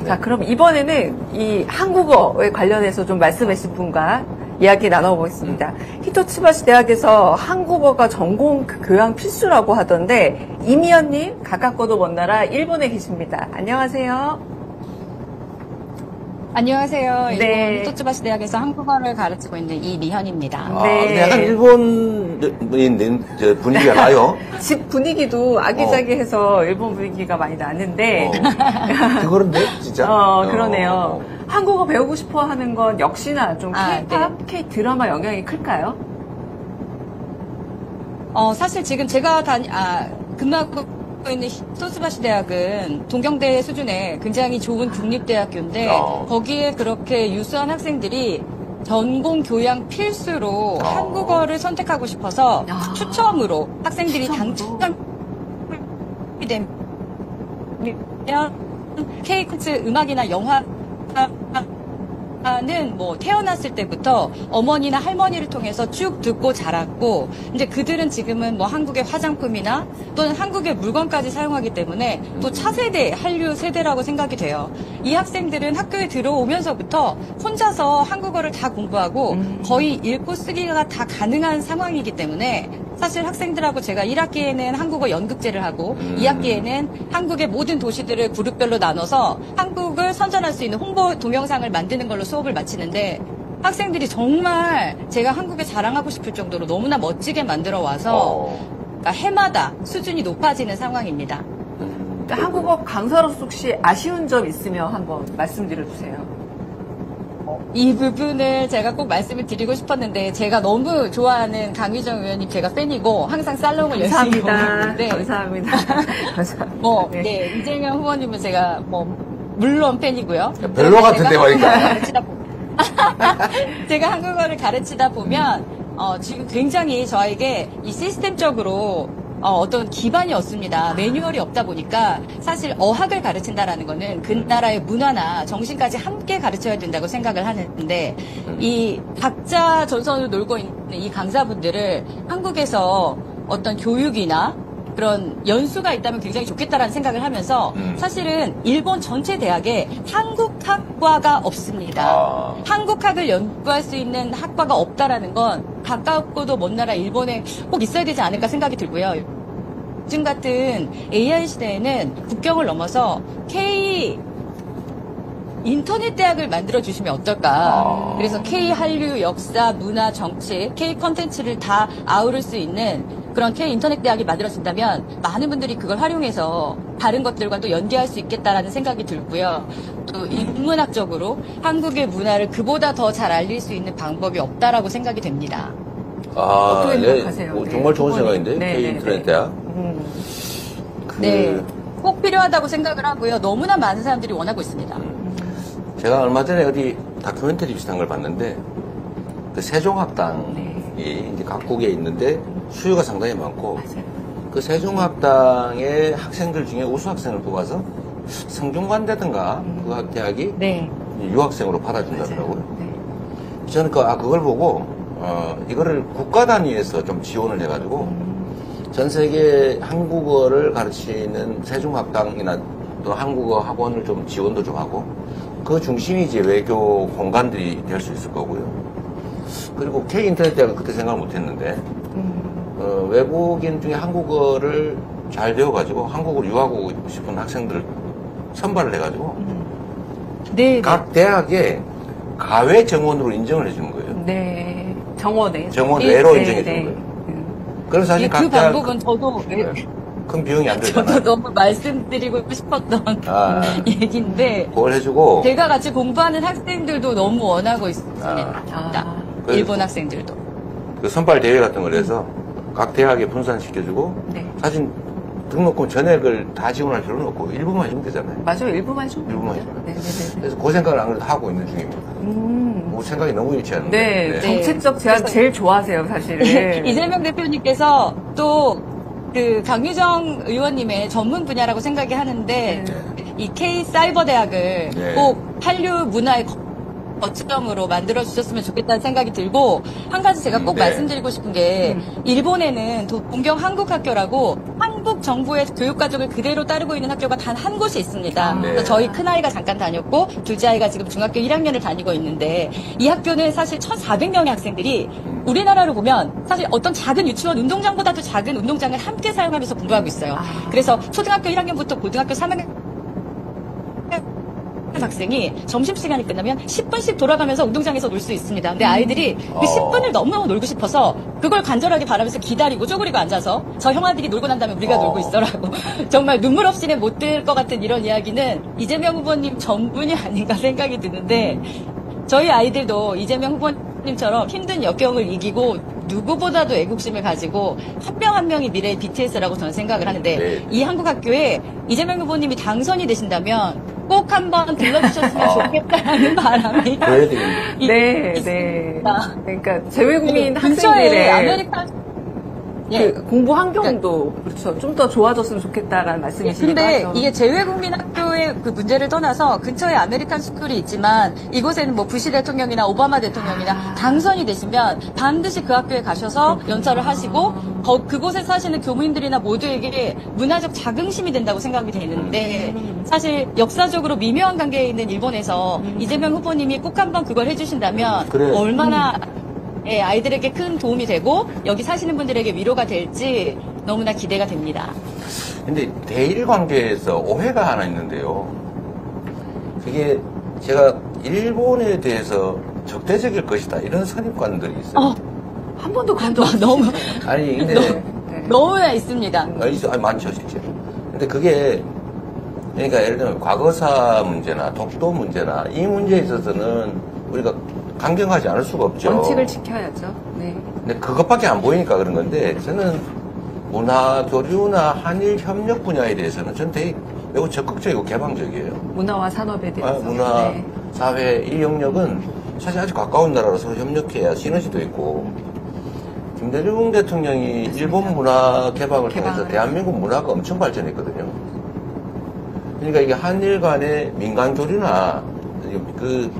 자, 그럼 이번에는 이 한국어에 관련해서 좀 말씀하신 분과 이야기 나눠보겠습니다. 히토츠바시 대학에서 한국어가 전공 교양 필수라고 하던데 이미연님 가깝고도 먼 나라 일본에 계십니다. 안녕하세요. 안녕하세요. 네. 일본 히토츠바시 대학에서 한국어를 가르치고 있는 이미현입니다. 네. 근데 약간 일본인 분위기가 나요. 집 분위기도 아기자기해서 일본 분위기가 많이 나는데 그런데 진짜. 그러네요. 한국어 배우고 싶어 하는 건 역시나 좀 K-팝, 네. K-드라마 영향이 클까요? 사실 지금 제가 근무하고 있는 히토츠바시 대학은 동경대 수준의 굉장히 좋은 국립대학교인데 거기에 그렇게 유수한 학생들이 전공 교양 필수로 한국어를 선택하고 싶어서 추첨으로 학생들이 당첨이 되면 K-콘츠 음악이나 영화는 뭐 태어났을 때부터 어머니나 할머니를 통해서 쭉 듣고 자랐고 이제 그들은 지금은 뭐 한국의 화장품이나 또는 한국의 물건까지 사용하기 때문에 또 차세대, 한류 세대라고 생각이 돼요. 이 학생들은 학교에 들어오면서부터 혼자서 한국어를 다 공부하고 거의 읽고 쓰기가 다 가능한 상황이기 때문에 사실 학생들하고 제가 1학기에는 한국어 연극제를 하고 2학기에는 한국의 모든 도시들을 그룹별로 나눠서 한국을 선전할 수 있는 홍보 동영상을 만드는 걸로 수업을 마치는데 학생들이 정말 제가 한국에 자랑하고 싶을 정도로 너무나 멋지게 만들어 와서 그러니까 해마다 수준이 높아지는 상황입니다. 한국어 강사로서 혹시 아쉬운 점 있으면 한번 말씀드려 주세요. 이 부분을 제가 꼭 말씀을 드리고 싶었는데 제가 너무 좋아하는 강휘정 의원님 제가 팬이고 항상 살롱을 열심히 보는데 감사합니다. 감사합니다. 네, 이재명 후보님은 제가 물론 팬이고요. 별로 같은데 말이니까. 제가 한국어를 가르치다 보면 지금 굉장히 저에게 이 시스템적으로 어떤 기반이 없습니다. 매뉴얼이 없다 보니까 사실 어학을 가르친다라는 거는 그 나라의 문화나 정신까지 함께 가르쳐야 된다고 생각을 하는데 이 각자 전선을 놀고 있는 이 강사분들을 한국에서 어떤 교육이나 그런 연수가 있다면 굉장히 좋겠다라는 생각을 하면서 사실은 일본 전체 대학에 한국학과가 없습니다. 한국학을 연구할 수 있는 학과가 없다라는 건 가깝고도 먼 나라 일본에 꼭 있어야 되지 않을까 생각이 들고요. 요즘 같은 AI 시대에는 국경을 넘어서 K 인터넷 대학을 만들어 주시면 어떨까. 그래서 K 한류, 역사, 문화, 정치, K 컨텐츠를 다 아우를 수 있는 그런 K 인터넷 대학이 만들어진다면 많은 분들이 그걸 활용해서 다른 것들과 또 연계할 수 있겠다라는 생각이 들고요. 또 인문학적으로 한국의 문화를 그보다 더 잘 알릴 수 있는 방법이 없다라고 생각이 됩니다. 어떻게 생각하세요? 정말 좋은 생각인데 네, K 인터넷 대학. 네, 꼭 필요하다고 생각을 하고요. 너무나 많은 사람들이 원하고 있습니다. 제가 얼마 전에 어디 다큐멘터리 비슷한 걸 봤는데 그 세종학당이 이제 각국에 있는데 수요가 상당히 많고 그 세종학당의 학생들 중에 우수 학생을 뽑아서 성균관대든가 그 대학이 유학생으로 받아준다더라고요. 저는 그걸 보고 이거를 국가 단위에서 좀 지원을 해가지고 전 세계 한국어를 가르치는 세종학당이나 또 한국어 학원을 좀 지원도 좀 하고 그 중심이 이제 외교 공간들이 될 수 있을 거고요. 그리고 K 인터넷 대학은 그때 생각을 못 했는데 외국인 중에 한국어를 잘 배워가지고 한국으로 유학하고 싶은 학생들을 선발을 해가지고 각 대학에 가외 정원으로 인정을 해주는 거예요. 네, 정원 외로 인정해 주는 거예요. 그래서 사실 각 대학 방법은 저도 큰 비용이 안 들잖아요. 저도 너무 말씀드리고 싶었던 얘기인데 그걸 해주고 제가 같이 공부하는 학생들도 너무 원하고 있습니다. 일본 학생들도. 그 선발 대회 같은 걸 해서 각 대학에 분산시켜주고 사실 등록금 전액을 다 지원할 필요는 없고 일부만 해주면 되잖아요. 맞아요. 일부만 해주면 돼요. 그래서 그 생각을 안 그래도 하고 있는 중입니다. 뭐 생각이 너무 유치한데. 정책적 제안 제일 좋아하세요, 사실은. 이재명 대표님께서 또 그 강유정 의원님의 전문 분야라고 생각이 하는데 이 K 사이버 대학을 꼭 한류 문화에 거점으로 만들어 주셨으면 좋겠다는 생각이 들고, 한 가지 제가 꼭 네. 말씀드리고 싶은 게, 일본에는 동경 한국학교라고 한국 정부의 교육과정을 그대로 따르고 있는 학교가 단 한 곳이 있습니다. 네. 그래서 저희 큰아이가 잠깐 다녔고, 둘째 아이가 지금 중학교 1학년을 다니고 있는데, 이 학교는 사실 1,400명의 학생들이 우리나라로 보면 사실 어떤 작은 유치원 운동장보다도 작은 운동장을 함께 사용하면서 공부하고 있어요. 그래서 초등학교 1학년부터 고등학교 3학년 학생이 점심시간이 끝나면 10분씩 돌아가면서 운동장에서 놀 수 있습니다. 근데 아이들이 그 10분을 너무너무 놀고 싶어서 그걸 간절하게 바라면서 기다리고 쪼그리고 앉아서 저 형아들이 놀고 난 다음에 우리가 놀고 있어라고 정말 눈물 없이는 못 들 것 같은 이런 이야기는 이재명 후보님 전분이 아닌가 생각이 드는데, 저희 아이들도 이재명 후보님처럼 힘든 역경을 이기고 누구보다도 애국심을 가지고 한 명 한 명이 미래의 BTS라고 저는 생각을 하는데, 네. 이 한국학교에 이재명 후보님이 당선이 되신다면 꼭 한번 들러주셨으면 좋겠다는 바람이 그래야 되겠네. 네, 있습니다. 그러니까 재외국민 근처에 학생들의 아메리칸 예. 그 공부 환경도 그렇죠. 좀 더 좋아졌으면 좋겠다라는 말씀이시기도 근데 하죠. 이게 재외국민 학교의 그 문제를 떠나서 근처에 아메리칸 스쿨이 있지만, 이곳에는 뭐 부시 대통령이나 오바마 대통령이나 당선이 되시면 반드시 그 학교에 가셔서 연설을 하시고, 그곳에 사시는 교민들이나 모두에게 문화적 자긍심이 된다고 생각이 되는데, 사실 역사적으로 미묘한 관계에 있는 일본에서 이재명 후보님이 꼭 한번 그걸 해주신다면 그래. 얼마나 예, 아이들에게 큰 도움이 되고 여기 사시는 분들에게 위로가 될지 너무나 기대가 됩니다. 근데 대일 관계에서 오해가 하나 있는데요. 그게 제가 일본에 대해서 적대적일 것이다 이런 선입관들이 있어요. 한 번도 그런 적 없어요. 너무 아니 근데 너무나 있습니다. 아니 많죠 실제. 근데 그게 그러니까 예를 들면 과거사 문제나 독도 문제나 이 문제에 있어서는 우리가 강경하지 않을 수가 없죠. 원칙을 지켜야죠. 네. 근데 그것밖에 안 보이니까 그런 건데, 저는 문화 교류나 한일 협력 분야에 대해서는 저는 되게 매우 적극적이고 개방적이에요. 문화와 산업에 대해서. 문화, 네. 사회 이 영역은 사실 아주 가까운 나라라서 협력해야 시너지도 있고, 김대중 대통령이 일본 문화 개방을 통해서 대한민국 문화가 엄청 발전했거든요. 그러니까 이게 한일 간의 민간 교류나 그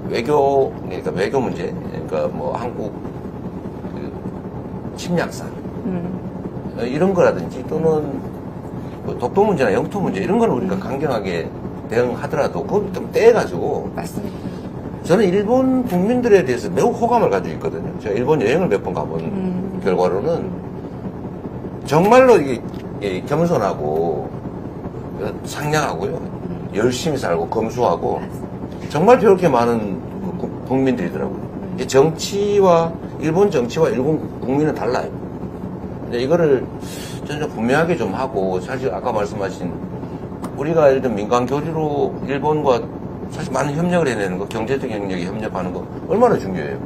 외교, 그러니까 외교 문제, 그러니까 뭐 한국 그 침략사 이런 거라든지 또는 뭐 독도 문제나 영토 문제 이런 거는 우리가 강경하게 대응하더라도 그걸 좀 떼가지고. 맞습니다. 저는 일본 국민들에 대해서 매우 호감을 가지고 있거든요. 제가 일본 여행을 몇 번 가본 결과로는 정말로 이게 겸손하고 상냥하고요, 열심히 살고 검소하고 정말 배울 게 많은 국민들이더라고요. 이게 일본 정치와 일본 국민은 달라요. 근데 이거를 저는 좀 분명하게 좀 하고, 사실 아까 말씀하신 우리가 예를 들면 민간 교류로 일본과 사실 많은 협력을 해내는 거, 경제적 영역에 협력하는 거 얼마나 중요해요.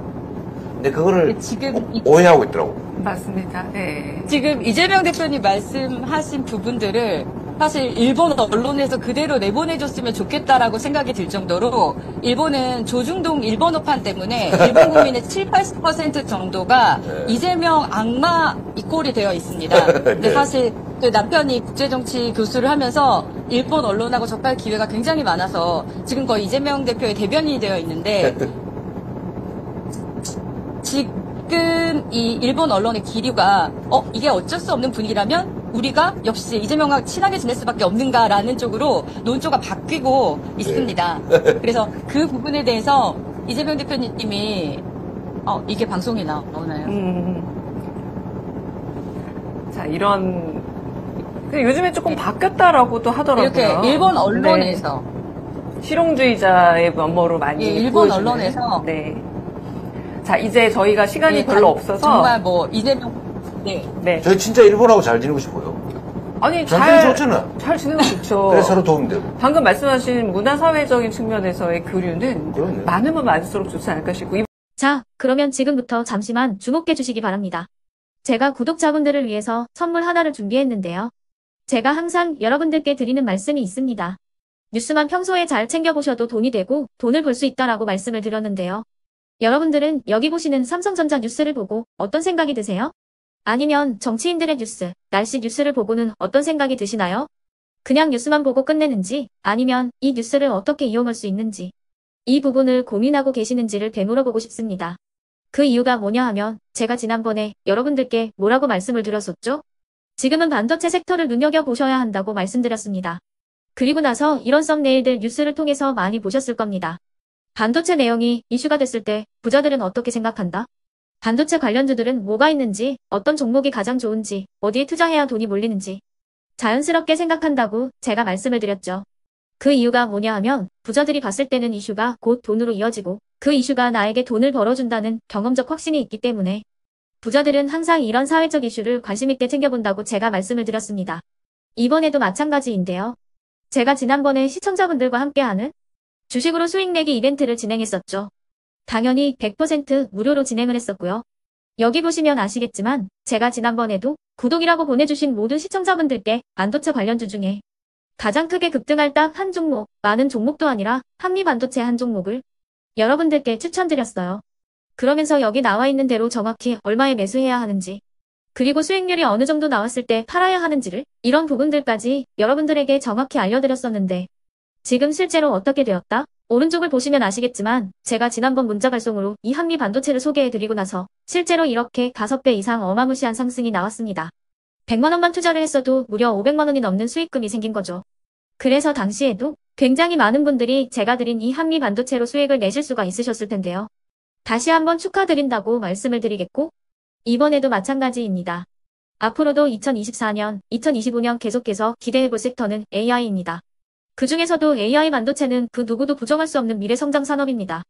근데 그거를 지금 오해하고 있더라고요. 맞습니다. 네. 지금 이재명 대표님 말씀하신 부분들을 사실 일본 언론에서 그대로 내보내줬으면 좋겠다라고 생각이 들 정도로, 일본은 조중동 일본어판 때문에 일본 국민의 7, 80% 정도가 네. 이재명 악마 이꼴이 되어 있습니다. 근데 네. 사실 그 남편이 국제정치 교수를 하면서 일본 언론하고 접할 기회가 굉장히 많아서 지금 거의 이재명 대표의 대변인이 되어 있는데, 지금 이 일본 언론의 기류가 이게 어쩔 수 없는 분위기라면 우리가 역시 이재명과 친하게 지낼 수밖에 없는가라는 쪽으로 논조가 바뀌고 있습니다. 그래서 그 부분에 대해서 이재명 대표님이 이게 방송에 나오나요? 자, 이런 요즘에 조금 바뀌었다라고도 하더라고요. 이렇게 일본 언론에서 실용주의자의 면모로 많이 일본 보여주는. 언론에서 네. 자, 이제 저희가 시간이 별로 없어서 정말 뭐 이재명 네. 저희 진짜 일본하고 잘 지내고 싶어요. 아니, 잘 좋잖아. 잘 지내고 좋죠. 그래서 서로 도움되고. 방금 말씀하신 문화사회적인 측면에서의 교류는 그럼요. 많으면 많을수록 좋지 않을까 싶고. 자, 그러면 지금부터 잠시만 주목해 주시기 바랍니다. 제가 구독자분들을 위해서 선물 하나를 준비했는데요. 제가 항상 여러분들께 드리는 말씀이 있습니다. 뉴스만 평소에 잘 챙겨보셔도 돈이 되고 돈을 벌 수 있다라고 말씀을 드렸는데요. 여러분들은 여기 보시는 삼성전자 뉴스를 보고 어떤 생각이 드세요? 아니면 정치인들의 뉴스, 날씨 뉴스를 보고는 어떤 생각이 드시나요? 그냥 뉴스만 보고 끝내는지, 아니면 이 뉴스를 어떻게 이용할 수 있는지, 이 부분을 고민하고 계시는지를 되물어보고 싶습니다. 그 이유가 뭐냐 하면 제가 지난번에 여러분들께 뭐라고 말씀을 드렸었죠? 지금은 반도체 섹터를 눈여겨보셔야 한다고 말씀드렸습니다. 그리고 나서 이런 썸네일들 뉴스를 통해서 많이 보셨을 겁니다. 반도체 내용이 이슈가 됐을 때 부자들은 어떻게 생각한다? 반도체 관련주들은 뭐가 있는지, 어떤 종목이 가장 좋은지, 어디에 투자해야 돈이 몰리는지 자연스럽게 생각한다고 제가 말씀을 드렸죠. 그 이유가 뭐냐 하면 부자들이 봤을 때는 이슈가 곧 돈으로 이어지고 그 이슈가 나에게 돈을 벌어준다는 경험적 확신이 있기 때문에 부자들은 항상 이런 사회적 이슈를 관심있게 챙겨본다고 제가 말씀을 드렸습니다. 이번에도 마찬가지인데요. 제가 지난번에 시청자분들과 함께하는 주식으로 수익 내기 이벤트를 진행했었죠. 당연히 100% 무료로 진행을 했었고요. 여기 보시면 아시겠지만 제가 지난번에도 구독이라고 보내주신 모든 시청자분들께 반도체 관련주 중에 가장 크게 급등할 딱 한 종목, 많은 종목도 아니라 한미반도체 한 종목을 여러분들께 추천드렸어요. 그러면서 여기 나와 있는 대로 정확히 얼마에 매수해야 하는지, 그리고 수익률이 어느 정도 나왔을 때 팔아야 하는지를 이런 부분들까지 여러분들에게 정확히 알려드렸었는데 지금 실제로 어떻게 되었다? 오른쪽을 보시면 아시겠지만 제가 지난번 문자 발송으로 이 한미 반도체를 소개해드리고 나서 실제로 이렇게 5배 이상 어마무시한 상승이 나왔습니다. 100만 원만 투자를 했어도 무려 500만 원이 넘는 수익금이 생긴 거죠. 그래서 당시에도 굉장히 많은 분들이 제가 드린 이 한미 반도체로 수익을 내실 수가 있으셨을 텐데요. 다시 한번 축하드린다고 말씀을 드리겠고 이번에도 마찬가지입니다. 앞으로도 2024년, 2025년 계속해서 기대해볼 섹터는 AI입니다. 그 중에서도 AI 반도체는 그 누구도 부정할 수 없는 미래 성장 산업입니다.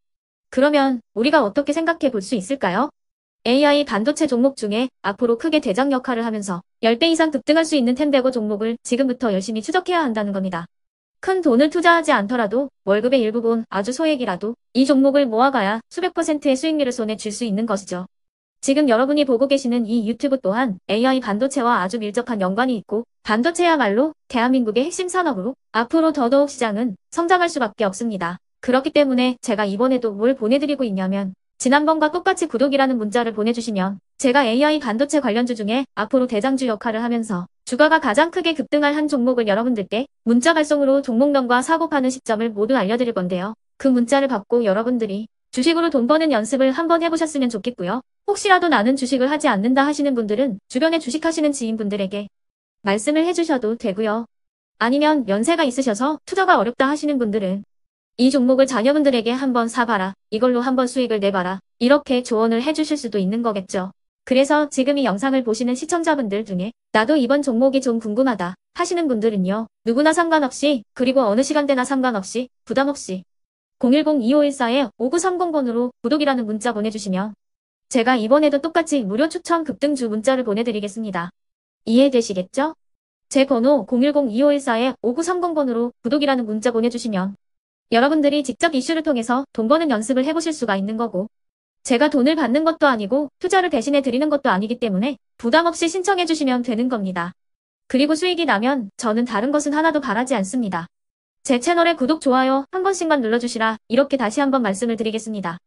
그러면 우리가 어떻게 생각해 볼 수 있을까요? AI 반도체 종목 중에 앞으로 크게 대장 역할을 하면서 10배 이상 급등할 수 있는 텐베고 종목을 지금부터 열심히 추적해야 한다는 겁니다. 큰 돈을 투자하지 않더라도 월급의 일부분 아주 소액이라도 이 종목을 모아가야 수백 %의 수익률을 손에 쥘 수 있는 것이죠. 지금 여러분이 보고 계시는 이 유튜브 또한 AI 반도체와 아주 밀접한 연관이 있고 반도체야말로 대한민국의 핵심 산업으로 앞으로 더더욱 시장은 성장할 수밖에 없습니다. 그렇기 때문에 제가 이번에도 뭘 보내드리고 있냐면 지난번과 똑같이 구독이라는 문자를 보내주시면 제가 AI 반도체 관련주 중에 앞으로 대장주 역할을 하면서 주가가 가장 크게 급등할 한 종목을 여러분들께 문자 발송으로 종목명과 사고 파는 시점을 모두 알려드릴 건데요. 그 문자를 받고 여러분들이 주식으로 돈 버는 연습을 한번 해보셨으면 좋겠고요. 혹시라도 나는 주식을 하지 않는다 하시는 분들은 주변에 주식하시는 지인분들에게 말씀을 해주셔도 되고요. 아니면 연세가 있으셔서 투자가 어렵다 하시는 분들은 이 종목을 자녀분들에게 한번 사봐라. 이걸로 한번 수익을 내봐라. 이렇게 조언을 해주실 수도 있는 거겠죠. 그래서 지금 이 영상을 보시는 시청자분들 중에 나도 이번 종목이 좀 궁금하다 하시는 분들은요. 누구나 상관없이 그리고 어느 시간대나 상관없이 부담없이 010-2514-5930번으로 구독이라는 문자 보내주시면 제가 이번에도 똑같이 무료 추천 급등주 문자를 보내드리겠습니다. 이해되시겠죠? 제 번호 010-2514-5930번으로 구독이라는 문자 보내주시면 여러분들이 직접 이슈를 통해서 돈 버는 연습을 해보실 수가 있는 거고 제가 돈을 받는 것도 아니고 투자를 대신해 드리는 것도 아니기 때문에 부담 없이 신청해 주시면 되는 겁니다. 그리고 수익이 나면 저는 다른 것은 하나도 바라지 않습니다. 제 채널에 구독, 좋아요 한 번씩만 눌러주시라 이렇게 다시 한번 말씀을 드리겠습니다.